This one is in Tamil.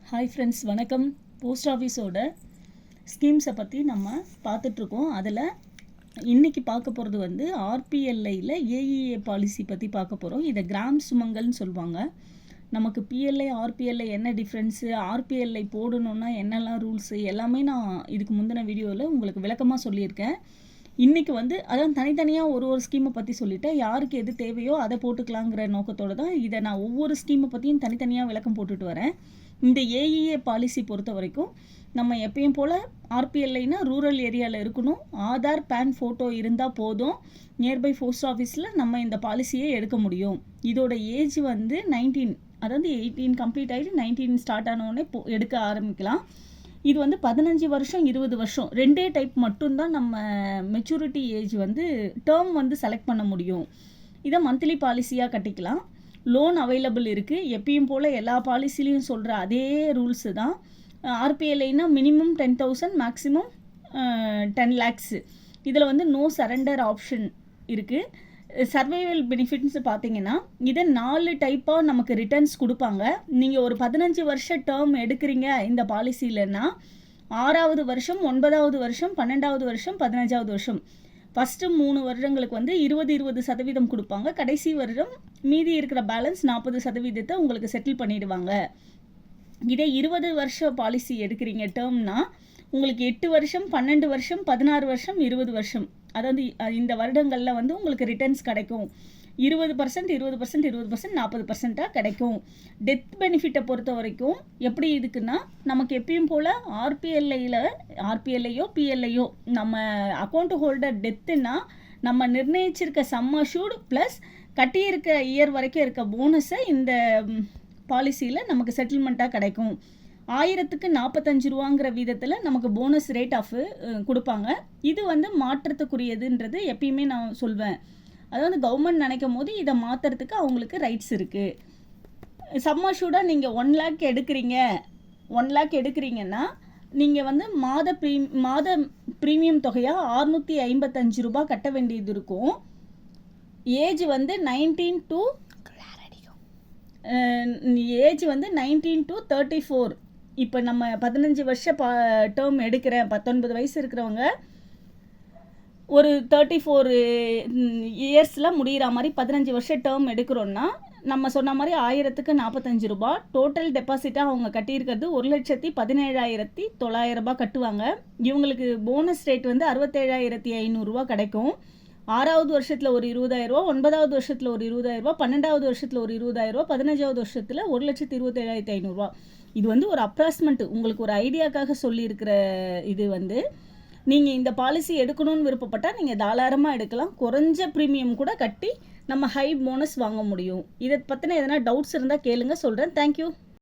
ஹாய் ஃப்ரெண்ட்ஸ், வணக்கம். போஸ்ட் ஆஃபீஸோட ஸ்கீம்ஸை பற்றி நம்ம பார்த்துட்ருக்கோம். அதில் இன்றைக்கி பார்க்க போகிறது வந்து ஆர்பிஎல்ஐயில் ஏஇஏ பாலிசி பற்றி பார்க்க போகிறோம். இதை கிராம் சுமங்கல்னு சொல்லுவாங்க. நமக்கு பிஎல்ஐ ஆர்பிஎல்ஐ என்ன டிஃப்ரென்ஸு, ஆர்பிஎல்ஐ போடணுன்னா என்னெல்லாம் ரூல்ஸு எல்லாமே நான் இதுக்கு முந்தின வீடியோவில் உங்களுக்கு விளக்கமாக சொல்லியிருக்கேன். இன்றைக்கி வந்து அதான் தனித்தனியாக ஒரு ஸ்கீமை பற்றி சொல்லிவிட்டேன். யாருக்கு எது தேவையோ அதை போட்டுக்கலாங்கிற நோக்கத்தோடு தான் இதை நான் ஒவ்வொரு ஸ்கீமை பற்றியும் தனித்தனியாக விளக்கம் போட்டுட்டு வரேன். இந்த ஏஇஏ பாலிசி பொறுத்த வரைக்கும் நம்ம எப்பயும் போல் ஆர்பிஎல்ஐனா ரூரல் ஏரியாவில் இருக்கணும், ஆதார் பேன் ஃபோட்டோ இருந்தால் போதும், நியர்பை போஸ்ட் ஆஃபீஸில் நம்ம இந்த பாலிசியை எடுக்க முடியும். இதோட ஏஜ் வந்து 19, அதாவது 18 கம்ப்ளீட் ஆகிட்டு 19 ஸ்டார்ட் ஆனோடனே எடுக்க ஆரம்பிக்கலாம். இது வந்து 15 வருஷம் 20 வருஷம் ரெண்டே டைப் மட்டும்தான் நம்ம மெச்சூரிட்டி ஏஜ் வந்து டேர்ம் வந்து செலக்ட் பண்ண முடியும். இதை மந்த்லி பாலிசியாக கட்டிக்கலாம். லோன் அவைலபிள் இருக்குது. எப்பயும் போல் எல்லா பாலிசிலையும் சொல்கிற அதே ரூல்ஸு தான். ஆர்பிஎல்ஐனா மினிமம் 10,000, மேக்ஸிமம் 10 lakhs. இதில் வந்து நோ சரண்டர் ஆப்ஷன் இருக்குது. சர்வைவல் பெனிஃபிட்ஸ் பார்த்தீங்கன்னா இதை 4 டைப்பாக நமக்கு ரிட்டர்ன்ஸ் கொடுப்பாங்க. நீங்கள் ஒரு 15 வருஷ டேர்ம் எடுக்கிறீங்க இந்த பாலிசியிலன்னா 6வது வருஷம், 9வது வருஷம், 12வது வருஷம், 15வது வருஷம், ஃபஸ்ட்டு 3 வருடங்களுக்கு வந்து 20% கொடுப்பாங்க. கடைசி வருடம் மீதி இருக்கிற பேலன்ஸ் 40% உங்களுக்கு செட்டில் பண்ணிடுவாங்க. இதே 20 வருஷ பாலிசி எடுக்கிறீங்க டேர்ம்னா உங்களுக்கு 8 வருஷம், 12 வருஷம், 16 வருஷம், 20 வருஷம், அதாவது இந்த வருடங்களில் வந்து உங்களுக்கு ரிட்டர்ன்ஸ் கிடைக்கும். 20%, 20%, 20%, 40% கிடைக்கும். டெத் பெனிஃபிட்டை பொறுத்த வரைக்கும் எப்படி இதுக்குன்னா, நமக்கு எப்பயும் போல் ஆர்பிஎல்ஐயோ பிஎல்ஐயோ நம்ம அக்கௌண்ட் ஹோல்டர் டெத்துன்னா நம்ம நிர்ணயிச்சிருக்க சம் அஷ்யூர்டு ப்ளஸ் கட்டியிருக்க இயர் வரைக்கும் இருக்க போனஸை இந்த பாலிசியில் நமக்கு செட்டில்மெண்ட்டாக கிடைக்கும். 1000க்கு 45 ரூபாங்கிற வீதத்தில் நமக்கு போனஸ் ரேட் ஆஃப் கொடுப்பாங்க. இது வந்து மாற்றத்துக்குரியதுன்றது எப்பயுமே நான் சொல்வேன். அதாவது கவர்மெண்ட் நினைக்கும் போது இதை மாற்றுறதுக்கு அவங்களுக்கு ரைட்ஸ் இருக்குது. சம்மர்ஷூடாக நீங்கள் 1 lakh எடுக்கிறீங்க, 1 lakh எடுக்கிறீங்கன்னா நீங்கள் வந்து மாத ப்ரீமியம் தொகையாக 655 ரூபாய் கட்ட வேண்டியது இருக்கும். ஏஜ் வந்து 19 to 34. இப்போ நம்ம 15 வருஷ டேர்ம் எடுக்கிற 19 வயசு இருக்கிறவங்க ஒரு 34 இயர்ஸில் முடிகிற மாதிரி 15 வருஷ டேர்ம் எடுக்கிறோன்னா நம்ம சொன்ன மாதிரி 1000க்கு 45 ரூபாய் டோட்டல் டெபாசிட்டாக அவங்க கட்டியிருக்கிறது 1,17,900 ரூபாய் கட்டுவாங்க. இவங்களுக்கு போனஸ் ரேட் வந்து 67,500 ரூபாய் கிடைக்கும். 6வது வருஷத்தில் ஒரு 20,000 ரூபா, 9வது வருஷத்தில் ஒரு 20,000 ரூபா, 12வது வருஷத்தில் ஒரு 20,000 ரூபா, 15வது வருஷத்தில் 1,27,500 ரூபா. இது வந்து ஒரு அப்ராக்சிமேட், உங்களுக்கு ஒரு ஐடியாக்காக சொல்லியிருக்கிற இது வந்து நீங்கள் இந்த பாலிசி எடுக்கணும்னு விருப்பப்பட்டால் நீங்கள் தாராளமாக எடுக்கலாம். குறைஞ்ச ப்ரீமியம் கூட கட்டி நம்ம ஹை போனஸ் வாங்க முடியும். இதை பற்றின எதனா டவுட்ஸ் இருந்தால் கேளுங்க, சொல்கிறேன். தேங்க்யூ.